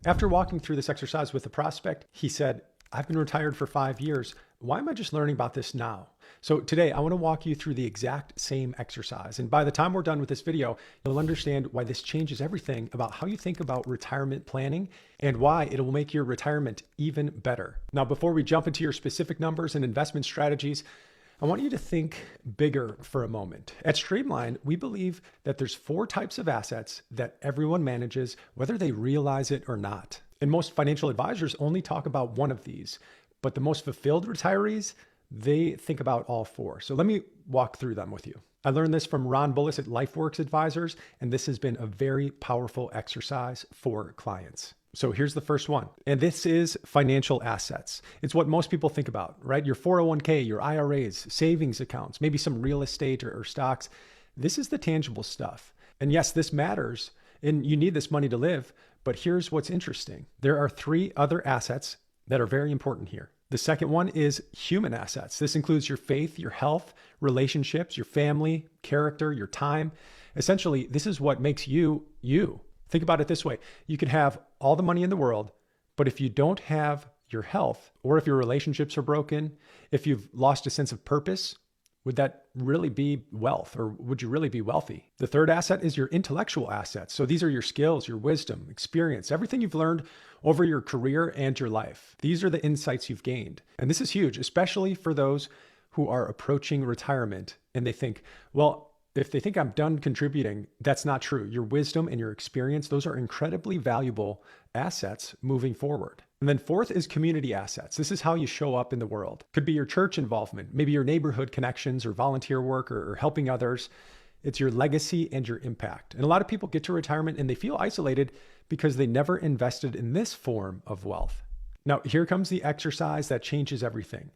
After walking through this exercise with the prospect, he said, I've been retired for 5 years. Why am I just learning about this now? So today I want to walk you through the exact same exercise. And by the time we're done with this video, you'll understand why this changes everything about how you think about retirement planning and why it will make your retirement even better. Now, before we jump into your specific numbers and investment strategies, I want you to think bigger for a moment. At Streamline, we believe that there's 4 types of assets that everyone manages, whether they realize it or not. And most financial advisors only talk about one of these, but the most fulfilled retirees, they think about all 4. So let me walk through them with you. I learned this from Ron Bullis at LifeWorks Advisors, and this has been a very powerful exercise for clients. So here's the first one. And this is financial assets. It's what most people think about, right? Your 401k, your IRAs, savings accounts, maybe some real estate or stocks. This is the tangible stuff. And yes, this matters and you need this money to live. But here's what's interesting. There are 3 other assets that are very important here. The second one is human assets. This includes your faith, your health, relationships, your family, character, your time. Essentially, this is what makes you, you. Think about it this way. You can have all the money in the world, but if you don't have your health, or if your relationships are broken, if you've lost a sense of purpose, would that really be wealth, or would you really be wealthy? The third asset is your intellectual assets. So these are your skills, your wisdom, experience, everything you've learned over your career and your life. These are the insights you've gained. And this is huge, especially for those who are approaching retirement and they think, well, if they think I'm done contributing, that's not true. Your wisdom and your experience, those are incredibly valuable assets moving forward. And then fourth is community assets. This is how you show up in the world. Could be your church involvement, maybe your neighborhood connections or volunteer work or helping others. It's your legacy and your impact. And a lot of people get to retirement and they feel isolated because they never invested in this form of wealth. Now, here comes the exercise that changes everything.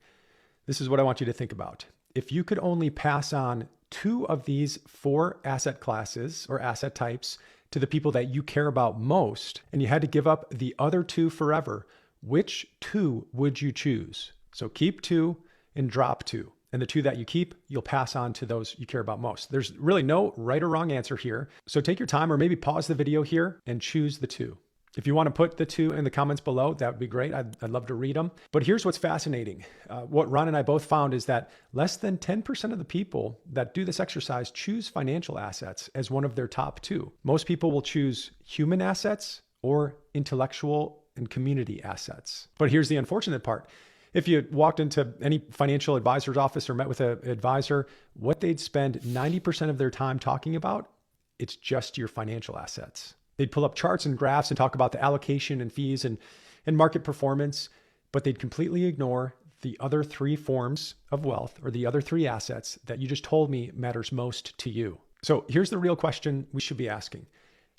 This is what I want you to think about. If you could only pass on 2 of these 4 asset classes or asset types to the people that you care about most, and you had to give up the other 2 forever, which 2 would you choose? So keep 2 and drop 2. And the 2 that you keep, you'll pass on to those you care about most. There's really no right or wrong answer here. So take your time or maybe pause the video here and choose the 2. If you want to put the 2 in the comments below, that would be great. I'd love to read them. But here's what's fascinating. What Ron and I both found is that less than 10% of the people that do this exercise choose financial assets as one of their top 2. Most people will choose human assets or intellectual and community assets. But here's the unfortunate part. If you walked into any financial advisor's office or met with an advisor, what they'd spend 90% of their time talking about, it's just your financial assets. They'd pull up charts and graphs and talk about the allocation and fees and market performance, but they'd completely ignore the other 3 forms of wealth or the other 3 assets that you just told me matters most to you. So here's the real question we should be asking.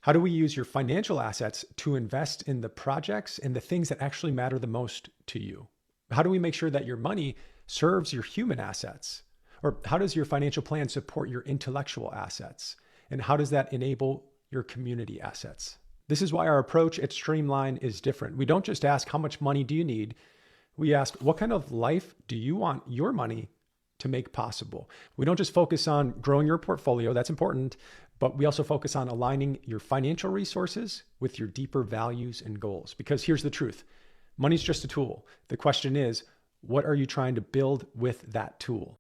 How do we use your financial assets to invest in the projects and the things that actually matter the most to you? How do we make sure that your money serves your human assets? Or how does your financial plan support your intellectual assets? And how does that enable your community assets? This is why our approach at Streamline is different. We don't just ask how much money do you need? We ask what kind of life do you want your money to make possible? We don't just focus on growing your portfolio, that's important, but we also focus on aligning your financial resources with your deeper values and goals. Because here's the truth. Money's just a tool. The question is, what are you trying to build with that tool?